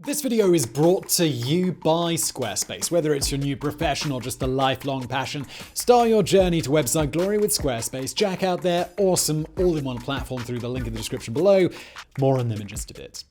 This video is brought to you by Squarespace. Whether it's your new profession or just a lifelong passion, start your journey to website glory with Squarespace. Check out their awesome all-in-one platform through the link in the description below. More on them in just a bit.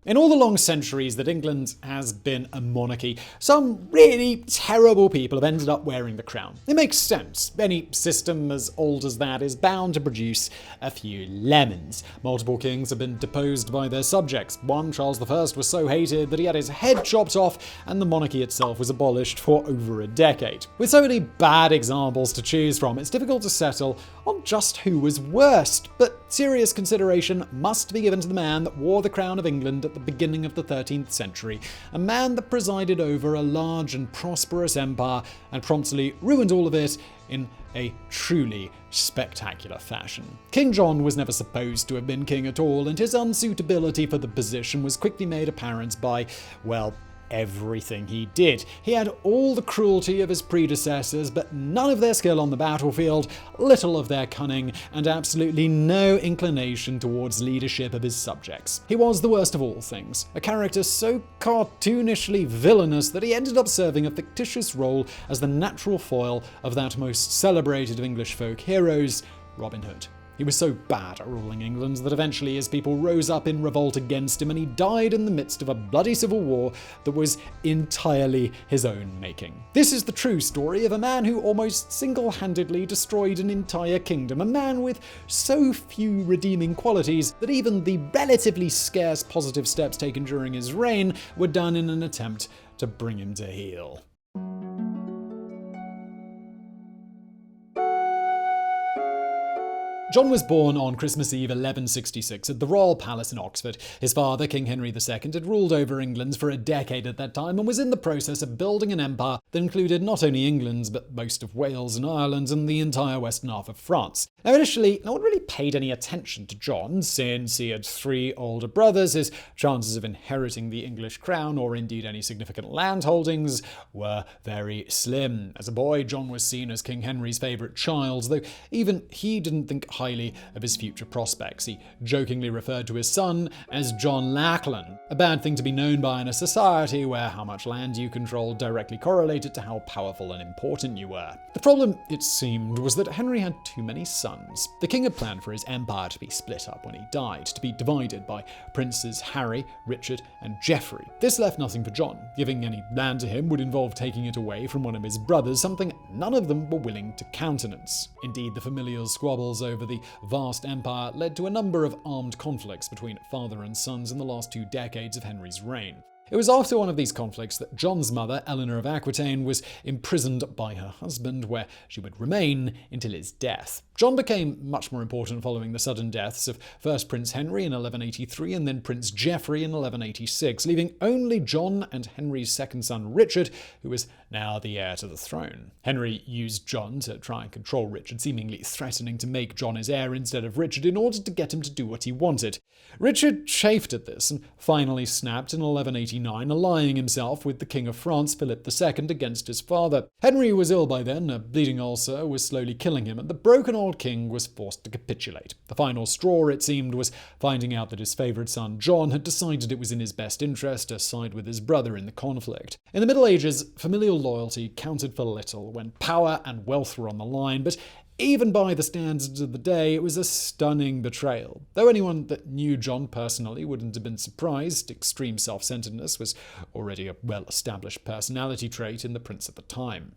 In all the long centuries that England has been a monarchy, some really terrible people have ended up wearing the crown. It makes sense. Any system as old as that is bound to produce a few lemons. Multiple kings have been deposed by their subjects. One, Charles I, was so hated that he had his head chopped off, and the monarchy itself was abolished for over a decade. With so many bad examples to choose from, it's difficult to settle on just who was worst. But serious consideration must be given to the man that wore the crown of England at the beginning of the 13th century, a man that presided over a large and prosperous empire and promptly ruined all of it in a truly spectacular fashion. King John was never supposed to have been king at all, and his unsuitability for the position was quickly made apparent by, well, everything he did. He had all the cruelty of his predecessors, but none of their skill on the battlefield, little of their cunning, and absolutely no inclination towards leadership of his subjects. He was the worst of all things, a character so cartoonishly villainous that he ended up serving a fictitious role as the natural foil of that most celebrated of English folk heroes, Robin Hood. He was so bad at ruling England that eventually his people rose up in revolt against him, and he died in the midst of a bloody civil war that was entirely his own making. This is the true story of a man who almost single-handedly destroyed an entire kingdom, a man with so few redeeming qualities that even the relatively scarce positive steps taken during his reign were done in an attempt to bring him to heel. John was born on Christmas Eve 1166 at the Royal Palace in Oxford. His father, King Henry II, had ruled over England for a decade at that time and was in the process of building an empire that included not only England, but most of Wales and Ireland and the entire western half of France. Now, initially, no one really paid any attention to John. Since he had 3 older brothers, his chances of inheriting the English crown, or indeed any significant land holdings, were very slim. As a boy, John was seen as King Henry's favourite child, though even he didn't think highly of his future prospects. He jokingly referred to his son as John Lachlan, a bad thing to be known by in a society where how much land you controlled directly correlated to how powerful and important you were. The problem, it seemed, was that Henry had too many sons. The king had planned for his empire to be split up when he died, to be divided by Princes Harry, Richard, and Geoffrey. This left nothing for John. Giving any land to him would involve taking it away from one of his brothers, something none of them were willing to countenance. Indeed, the familial squabbles over the vast empire led to a number of armed conflicts between father and sons in the last 2 decades of Henry's reign. It was after one of these conflicts that John's mother, Eleanor of Aquitaine, was imprisoned by her husband, where she would remain until his death. John became much more important following the sudden deaths of first Prince Henry in 1183 and then Prince Geoffrey in 1186, leaving only John and Henry's second son Richard, who was now the heir to the throne. Henry used John to try and control Richard, seemingly threatening to make John his heir instead of Richard in order to get him to do what he wanted. Richard chafed at this and finally snapped in 1189, allying himself with the King of France, Philip II, against his father. Henry was ill by then, a bleeding ulcer was slowly killing him, and the broken old king was forced to capitulate. The final straw, it seemed, was finding out that his favourite son John had decided it was in his best interest to side with his brother in the conflict. In the Middle Ages, familial loyalty counted for little when power and wealth were on the line, but even by the standards of the day, it was a stunning betrayal. Though anyone that knew John personally wouldn't have been surprised, extreme self-centeredness was already a well-established personality trait in the prince at the time.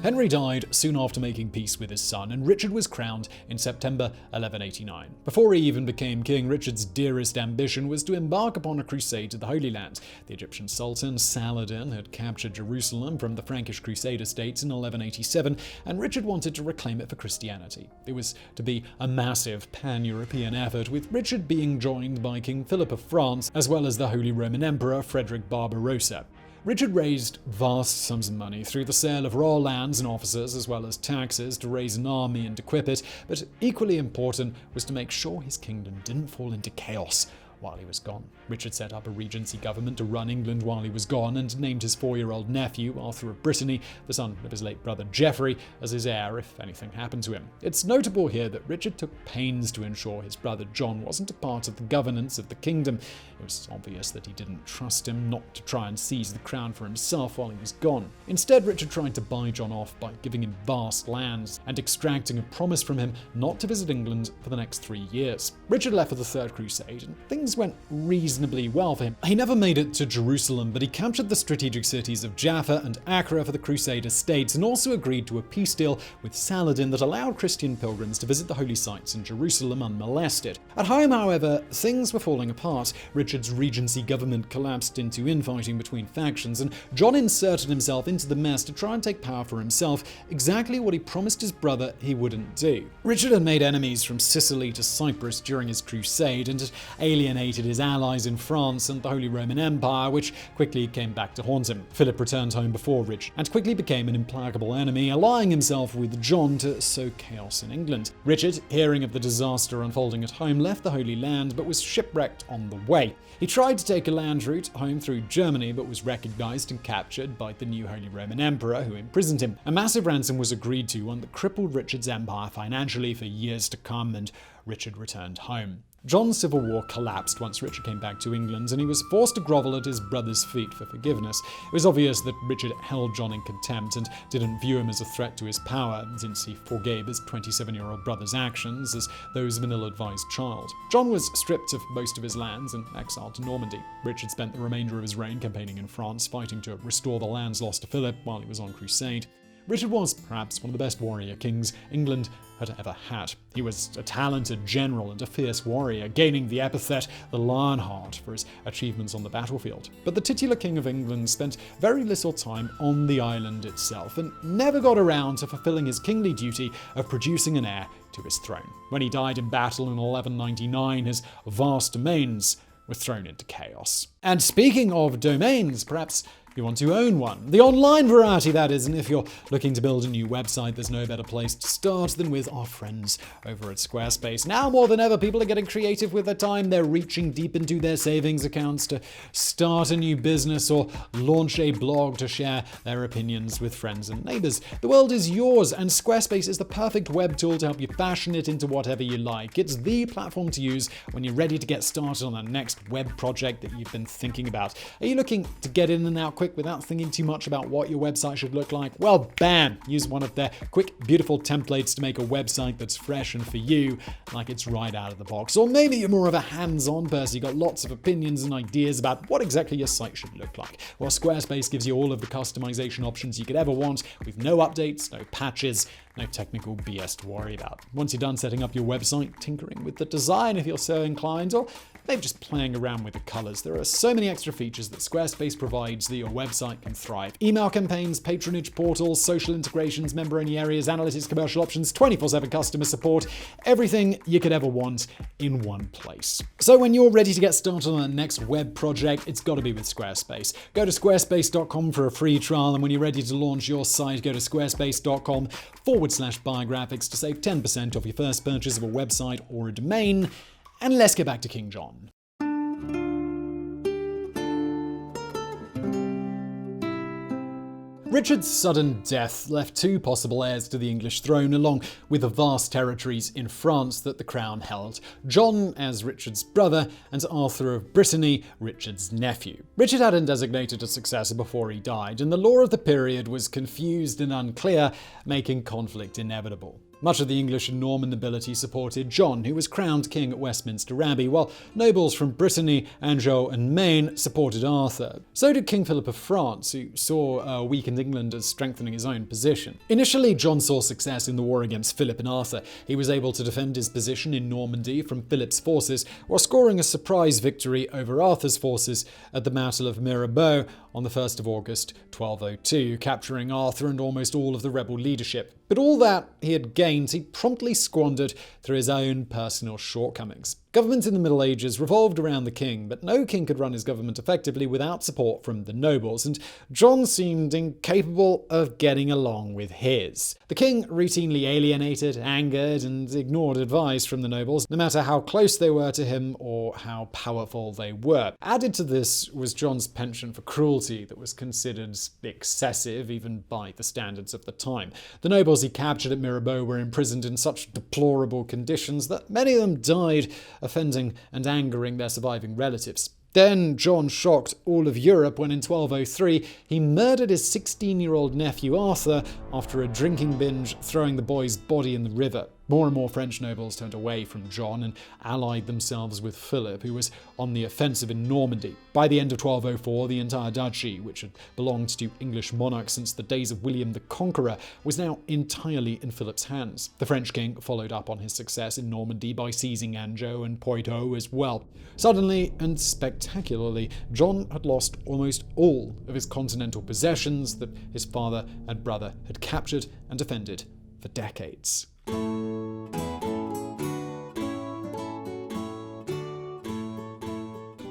Henry died soon after making peace with his son, and Richard was crowned in September 1189. Before he even became king, Richard's dearest ambition was to embark upon a crusade to the Holy Land. The Egyptian Sultan Saladin had captured Jerusalem from the Frankish Crusader states in 1187, and Richard wanted to reclaim it for Christianity. It was to be a massive pan-European effort, with Richard being joined by King Philip of France, as well as the Holy Roman Emperor Frederick Barbarossa. Richard raised vast sums of money through the sale of royal lands and officers, as well as taxes, to raise an army and equip it, but equally important was to make sure his kingdom didn't fall into chaos while he was gone. Richard set up a regency government to run England while he was gone and named his 4-year-old nephew, Arthur of Brittany, the son of his late brother Geoffrey, as his heir if anything happened to him. It's notable here that Richard took pains to ensure his brother John wasn't a part of the governance of the kingdom. It was obvious that he didn't trust him not to try and seize the crown for himself while he was gone. Instead, Richard tried to buy John off by giving him vast lands and extracting a promise from him not to visit England for the next 3 years. Richard left for the Third Crusade, and things went reasonably well for him. He never made it to Jerusalem, but he captured the strategic cities of Jaffa and Acre for the Crusader states and also agreed to a peace deal with Saladin that allowed Christian pilgrims to visit the holy sites in Jerusalem unmolested. At home, however, things were falling apart. Richard's regency government collapsed into infighting between factions, and John inserted himself into the mess to try and take power for himself, exactly what he promised his brother he wouldn't do. Richard had made enemies from Sicily to Cyprus during his crusade and had alienated his allies in France and the Holy Roman Empire, which quickly came back to haunt him. Philip returned home before Richard and quickly became an implacable enemy, allying himself with John to sow chaos in England. Richard, hearing of the disaster unfolding at home, left the Holy Land but was shipwrecked on the way. He tried to take a land route home through Germany but was recognized and captured by the new Holy Roman Emperor, who imprisoned him. A massive ransom was agreed to, one that crippled Richard's empire financially for years to come, and Richard returned home. John's civil war collapsed once Richard came back to England, and he was forced to grovel at his brother's feet for forgiveness. It was obvious that Richard held John in contempt and didn't view him as a threat to his power, since he forgave his 27-year-old brother's actions as those of an ill-advised child. John was stripped of most of his lands and exiled to Normandy. Richard spent the remainder of his reign campaigning in France, fighting to restore the lands lost to Philip while he was on crusade. Richard was perhaps one of the best warrior kings England had ever had. He was a talented general and a fierce warrior, gaining the epithet the Lionheart for his achievements on the battlefield. But the titular King of England spent very little time on the island itself and never got around to fulfilling his kingly duty of producing an heir to his throne. When he died in battle in 1199, his vast domains were thrown into chaos. And speaking of domains, perhaps you want to own one. The online variety, that is, and if you're looking to build a new website, there's no better place to start than with our friends over at Squarespace. Now more than ever, people are getting creative with their time. They're reaching deep into their savings accounts to start a new business or launch a blog to share their opinions with friends and neighbors. The world is yours, and Squarespace is the perfect web tool to help you fashion it into whatever you like. It's the platform to use when you're ready to get started on the next web project that you've been thinking about. Are you looking to get in and out quick without thinking too much about what your website should look like? Well, bam! Use one of their quick, beautiful templates to make a website that's fresh and for you, like it's right out of the box. Or maybe you're more of a hands-on person, you've got lots of opinions and ideas about what exactly your site should look like. Well, Squarespace gives you all of the customization options you could ever want, with no updates, no patches, no technical BS to worry about. Once you're done setting up your website, tinkering with the design if you're so inclined, or maybe just playing around with the colors, there are so many extra features that Squarespace provides that your website can thrive. Email campaigns, patronage portals, social integrations, member-only areas, analytics, commercial options, 24/7 customer support, everything you could ever want in one place. So when you're ready to get started on the next web project, it's got to be with Squarespace. Go to squarespace.com for a free trial, and when you're ready to launch your site, go to squarespace.com/biographics to save 10% off your first purchase of a website or a domain. And let's get back to King John. Richard's sudden death left two possible heirs to the English throne, along with the vast territories in France that the crown held: John as Richard's brother, and Arthur of Brittany, Richard's nephew. Richard hadn't designated a successor before he died, and the law of the period was confused and unclear, making conflict inevitable. Much of the English and Norman nobility supported John, who was crowned king at Westminster Abbey, while nobles from Brittany, Anjou, and Maine supported Arthur. So did King Philip of France, who saw weakened England as strengthening his own position. Initially, John saw success in the war against Philip and Arthur. He was able to defend his position in Normandy from Philip's forces, while scoring a surprise victory over Arthur's forces at the Battle of Mirabeau on the 1st of August, 1202, capturing Arthur and almost all of the rebel leadership. But all that he had gained, he promptly squandered through his own personal shortcomings. Government in the Middle Ages revolved around the king, but no king could run his government effectively without support from the nobles, and John seemed incapable of getting along with his. The king routinely alienated, angered, and ignored advice from the nobles, no matter how close they were to him or how powerful they were. Added to this was John's penchant for cruelty that was considered excessive even by the standards of the time. The nobles he captured at Mirabeau were imprisoned in such deplorable conditions that many of them died, offending and angering their surviving relatives. Then John shocked all of Europe when in 1203 he murdered his 16-year-old nephew Arthur after a drinking binge, throwing the boy's body in the river. More and more French nobles turned away from John and allied themselves with Philip, who was on the offensive in Normandy. By the end of 1204, the entire duchy, which had belonged to English monarchs since the days of William the Conqueror, was now entirely in Philip's hands. The French king followed up on his success in Normandy by seizing Anjou and Poitou as well. Suddenly and spectacularly, John had lost almost all of his continental possessions that his father and brother had captured and defended for decades.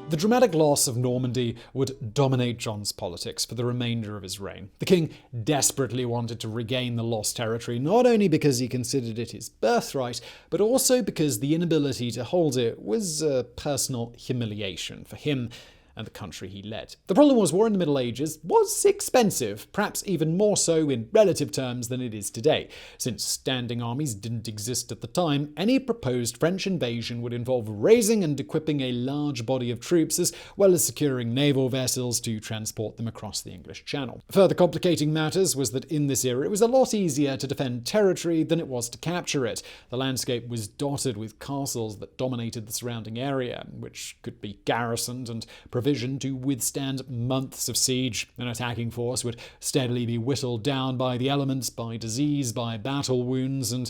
The dramatic loss of Normandy would dominate John's politics for the remainder of his reign. The king desperately wanted to regain the lost territory, not only because he considered it his birthright, but also because the inability to hold it was a personal humiliation for him and the country he led. The problem was war in the Middle Ages was expensive, perhaps even more so in relative terms than it is today. Since standing armies didn't exist at the time, any proposed French invasion would involve raising and equipping a large body of troops, as well as securing naval vessels to transport them across the English Channel. Further complicating matters was that in this era it was a lot easier to defend territory than it was to capture it. The landscape was dotted with castles that dominated the surrounding area, which could be garrisoned and provisioned to withstand months of siege. An attacking force would steadily be whittled down by the elements, by disease, by battle wounds, and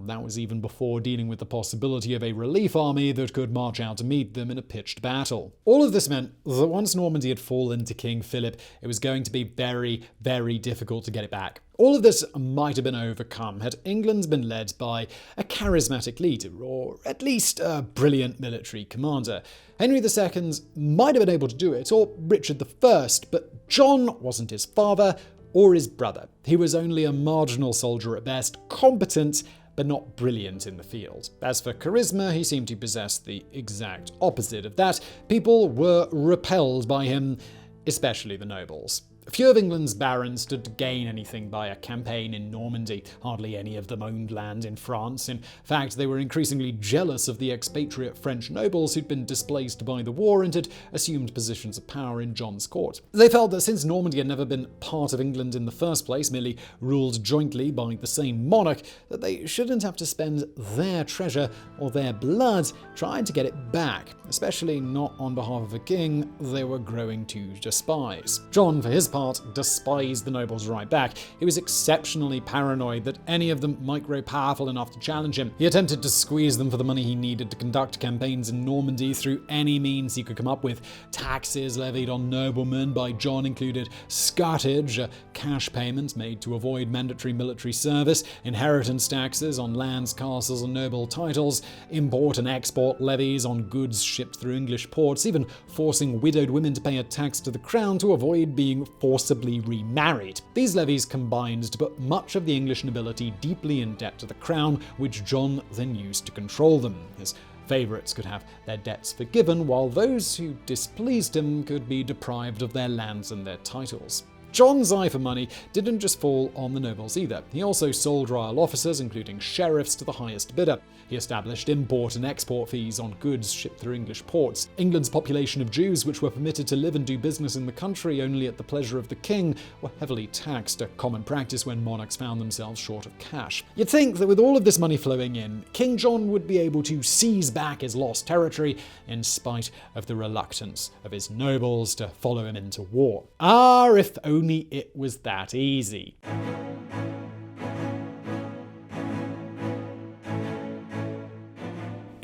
that was even before dealing with the possibility of a relief army that could march out to meet them in a pitched battle. All of this meant that once Normandy had fallen to King Philip, it was going to be very, very difficult to get it back. All of this might have been overcome had England been led by a charismatic leader, or at least a brilliant military commander. Henry II might have been able to do it, or Richard I, but John wasn't his father or his brother. He was only a marginal soldier at best, competent but not brilliant in the field. As for charisma, he seemed to possess the exact opposite of that. People were repelled by him, especially the nobles. Few of England's barons stood to gain anything by a campaign in Normandy. Hardly any of them owned land in France. In fact, they were increasingly jealous of the expatriate French nobles who'd been displaced by the war and had assumed positions of power in John's court. They felt that since Normandy had never been part of England in the first place, merely ruled jointly by the same monarch, that they shouldn't have to spend their treasure or their blood trying to get it back, especially not on behalf of a king they were growing to despise. John, for his part, despised the nobles right back. He was exceptionally paranoid that any of them might grow powerful enough to challenge him. He attempted to squeeze them for the money he needed to conduct campaigns in Normandy through any means he could come up with. Taxes levied on noblemen by John included scutage, a cash payment made to avoid mandatory military service, inheritance taxes on lands, castles, and noble titles, import and export levies on goods shipped through English ports, even forcing widowed women to pay a tax to the crown to avoid being forcibly remarried. These levies combined to put much of the English nobility deeply in debt to the crown, which John then used to control them. His favourites could have their debts forgiven, while those who displeased him could be deprived of their lands and their titles. John's eye for money didn't just fall on the nobles either. He also sold royal officers, including sheriffs, to the highest bidder. He established import and export fees on goods shipped through English ports. England's population of Jews, which were permitted to live and do business in the country only at the pleasure of the king, were heavily taxed, a common practice when monarchs found themselves short of cash. You'd think that with all of this money flowing in, King John would be able to seize back his lost territory in spite of the reluctance of his nobles to follow him into war. If only it was that easy.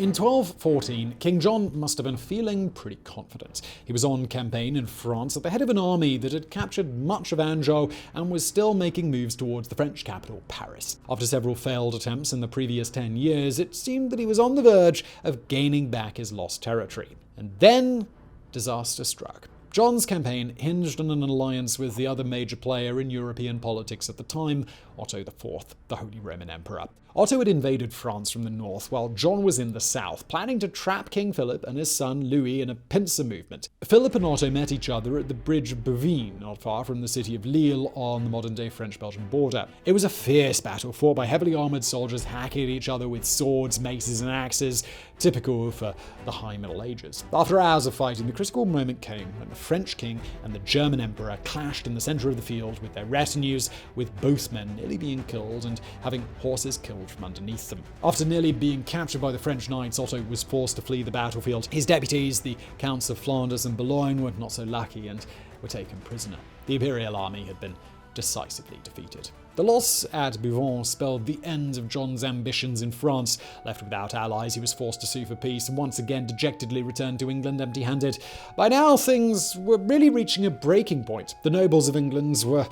In 1214, King John must have been feeling pretty confident. He was on campaign in France at the head of an army that had captured much of Anjou and was still making moves towards the French capital, Paris. After several failed attempts in the previous 10 years, it seemed that he was on the verge of gaining back his lost territory. And then, disaster struck. John's campaign hinged on an alliance with the other major player in European politics at the time, Otto IV, the Holy Roman Emperor. Otto had invaded France from the north, while John was in the south, planning to trap King Philip and his son Louis in a pincer movement. Philip and Otto met each other at the bridge of Bouvines, not far from the city of Lille on the modern-day French-Belgian border. It was a fierce battle fought by heavily armoured soldiers hacking at each other with swords, maces and axes, typical of the High Middle Ages. After hours of fighting, the critical moment came when the French king and the German emperor clashed in the centre of the field with their retinues, with both men nearly being killed and having horses killed from underneath them. After nearly being captured by the French knights, Otto was forced to flee the battlefield. His deputies, the Counts of Flanders and Boulogne, were not so lucky and were taken prisoner. The imperial army had been decisively defeated. The loss at Bouvines spelled the end of John's ambitions in France. Left without allies, he was forced to sue for peace and once again dejectedly returned to England empty-handed. By now, things were really reaching a breaking point. The nobles of England were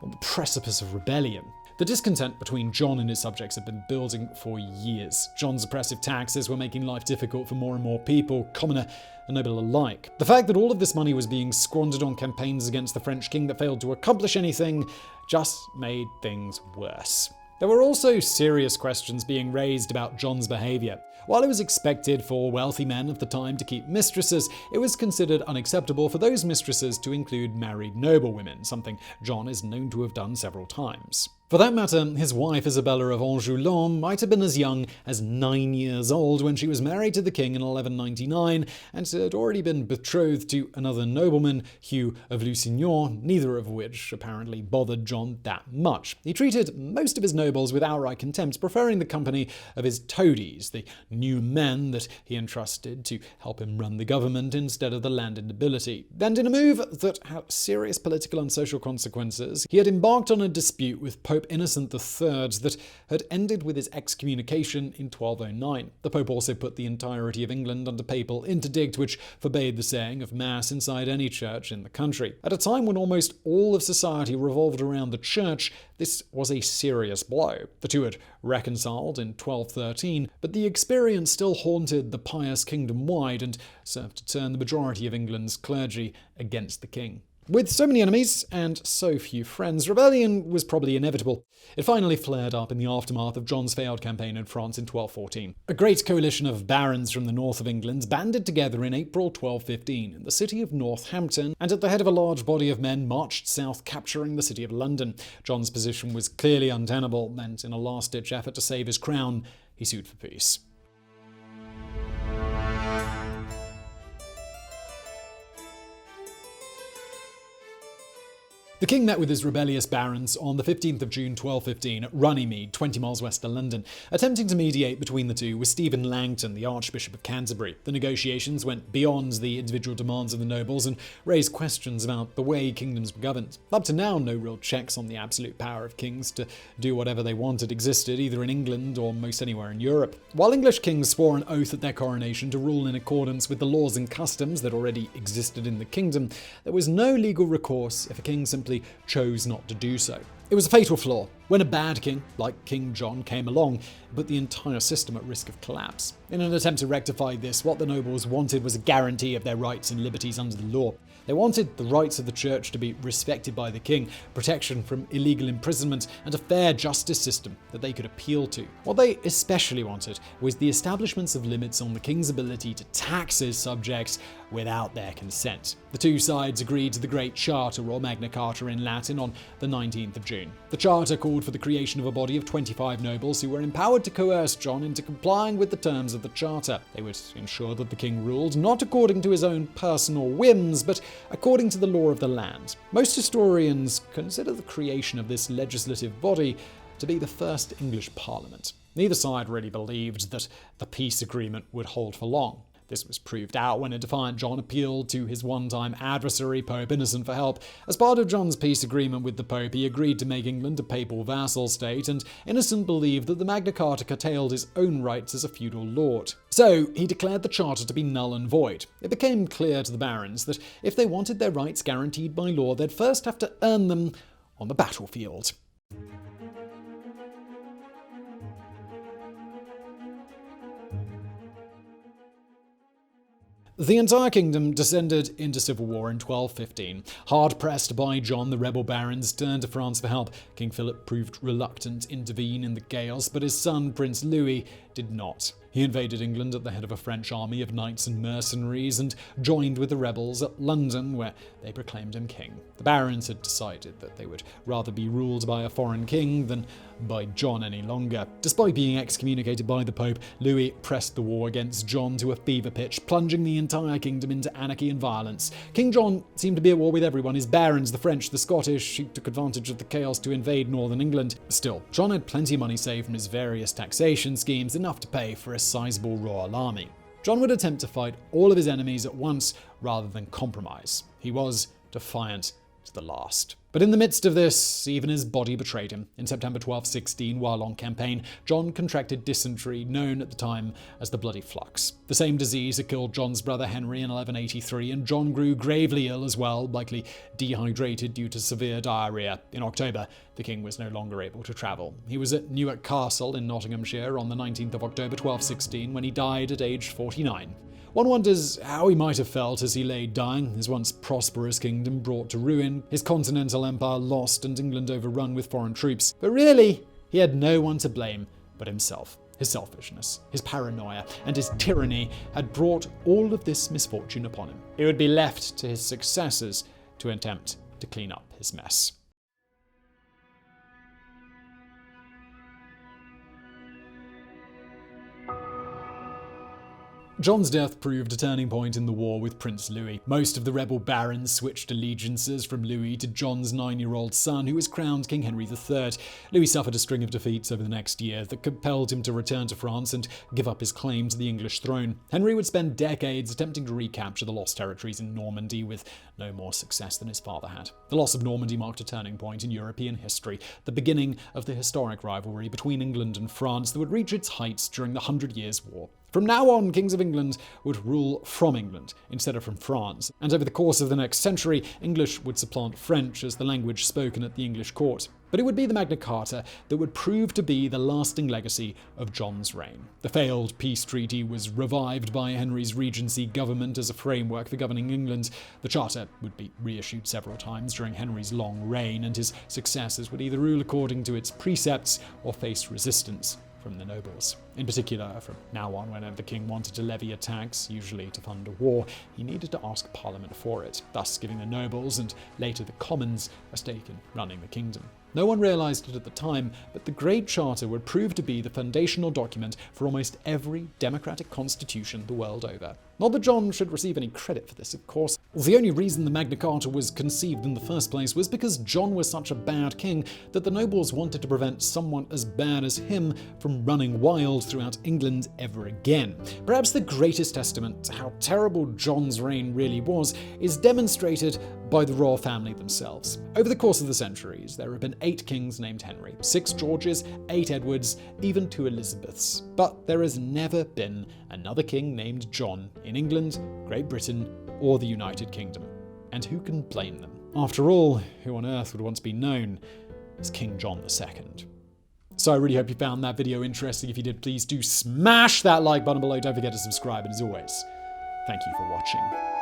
on the precipice of rebellion. The discontent between John and his subjects had been building for years. John's oppressive taxes were making life difficult for more and more people, commoner and noble alike. The fact that all of this money was being squandered on campaigns against the French king that failed to accomplish anything just made things worse. There were also serious questions being raised about John's behaviour. While it was expected for wealthy men of the time to keep mistresses, it was considered unacceptable for those mistresses to include married noblewomen, something John is known to have done several times. For that matter, his wife Isabella of Anjou might have been as young as 9 years old when she was married to the king in 1199 and had already been betrothed to another nobleman, Hugh of Lusignan, neither of which apparently bothered John that much. He treated most of his nobles with outright contempt, preferring the company of his toadies, the new men that he entrusted to help him run the government instead of the landed nobility. And in a move that had serious political and social consequences, he had embarked on a dispute with Pope Innocent III that had ended with his excommunication in 1209. The Pope also put the entirety of England under papal interdict, which forbade the saying of Mass inside any church in the country. At a time when almost all of society revolved around the church, this was a serious blow. The two had reconciled in 1213, but the experience still haunted the pious kingdom-wide and served to turn the majority of England's clergy against the king. With so many enemies and so few friends, rebellion was probably inevitable. It finally flared up in the aftermath of John's failed campaign in France in 1214. A great coalition of barons from the north of England banded together in April 1215 in the city of Northampton, and at the head of a large body of men marched south, capturing the city of London. John's position was clearly untenable, and in a last-ditch effort to save his crown, he sued for peace. The king met with his rebellious barons on the 15th of June 1215 at Runnymede, 20 miles west of London. Attempting to mediate between the two was Stephen Langton, the Archbishop of Canterbury. The negotiations went beyond the individual demands of the nobles and raised questions about the way kingdoms were governed. Up to now, no real checks on the absolute power of kings to do whatever they wanted existed, either in England or most anywhere in Europe. While English kings swore an oath at their coronation to rule in accordance with the laws and customs that already existed in the kingdom, there was no legal recourse if a king simply chose not to do so. It was a fatal flaw. When a bad king, like King John, came along, it put the entire system at risk of collapse. In an attempt to rectify this, what the nobles wanted was a guarantee of their rights and liberties under the law. They wanted the rights of the church to be respected by the king, protection from illegal imprisonment, and a fair justice system that they could appeal to. What they especially wanted was the establishment of limits on the king's ability to tax his subjects without their consent. The two sides agreed to the Great Charter, or Magna Carta in Latin, on the 19th of June. The charter called for the creation of a body of 25 nobles who were empowered to coerce John into complying with the terms of the charter. They would ensure that the king ruled not according to his own personal whims, but according to the law of the land. Most historians consider the creation of this legislative body to be the first English parliament. Neither side really believed that the peace agreement would hold for long. This was proved out when a defiant John appealed to his one-time adversary, Pope Innocent, for help. As part of John's peace agreement with the Pope, he agreed to make England a papal vassal state, and Innocent believed that the Magna Carta curtailed his own rights as a feudal lord. So he declared the charter to be null and void. It became clear to the barons that if they wanted their rights guaranteed by law, they'd first have to earn them on the battlefield. The entire kingdom descended into civil war in 1215. Hard pressed by John, the rebel barons turned to France for help. King Philip proved reluctant to intervene in the chaos, but his son, Prince Louis, did not. He invaded England at the head of a French army of knights and mercenaries and joined with the rebels at London, where they proclaimed him king. The barons had decided that they would rather be ruled by a foreign king than by John any longer. Despite being excommunicated by the Pope, Louis pressed the war against John to a fever pitch, plunging the entire kingdom into anarchy and violence. King John seemed to be at war with everyone. His barons, the French, the Scottish, he took advantage of the chaos to invade northern England. Still, John had plenty of money saved from his various taxation schemes, enough to pay for a sizable royal army. John would attempt to fight all of his enemies at once rather than compromise. He was defiant to the last. But in the midst of this, even his body betrayed him. In September 1216, while on campaign, John contracted dysentery, known at the time as the Bloody Flux. The same disease had killed John's brother Henry in 1183, and John grew gravely ill as well, likely dehydrated due to severe diarrhea. In October, the king was no longer able to travel. He was at Newark Castle in Nottinghamshire on the 19th of October 1216 when he died at age 49. One wonders how he might have felt as he lay dying, his once prosperous kingdom brought to ruin, his continental empire lost, and England overrun with foreign troops. But really, he had no one to blame but himself. His selfishness, his paranoia, and his tyranny had brought all of this misfortune upon him. It would be left to his successors to attempt to clean up his mess. John's death proved a turning point in the war with Prince Louis. Most of the rebel barons switched allegiances from Louis to John's 9-year-old son, who was crowned King Henry III. Louis suffered a string of defeats over the next year that compelled him to return to France and give up his claim to the English throne. Henry would spend decades attempting to recapture the lost territories in Normandy, with no more success than his father had. The loss of Normandy marked a turning point in European history, the beginning of the historic rivalry between England and France that would reach its heights during the 100 Years' War. From now on, kings of England would rule from England instead of from France, and over the course of the next century, English would supplant French as the language spoken at the English court. But it would be the Magna Carta that would prove to be the lasting legacy of John's reign. The failed peace treaty was revived by Henry's Regency government as a framework for governing England. The charter would be reissued several times during Henry's long reign, and his successors would either rule according to its precepts or face resistance from the nobles. In particular, from now on, whenever the king wanted to levy a tax, usually to fund a war, he needed to ask Parliament for it, thus giving the nobles and later the commons a stake in running the kingdom. No one realized it at the time, but the Great Charter would prove to be the foundational document for almost every democratic constitution the world over. Not that John should receive any credit for this, of course. The only reason the Magna Carta was conceived in the first place was because John was such a bad king that the nobles wanted to prevent someone as bad as him from running wild throughout England ever again. Perhaps the greatest testament to how terrible John's reign really was is demonstrated by the royal family themselves. Over the course of the centuries, there have been 8 kings named Henry, 6 Georges, 8 Edwards, even 2 Elizabeths. But there has never been another king named John in England, Great Britain, or the United Kingdom. And who can blame them? After all, who on earth would once be known as King John II? So I really hope you found that video interesting. If you did, please do smash that like button below. Don't forget to subscribe. And as always, thank you for watching.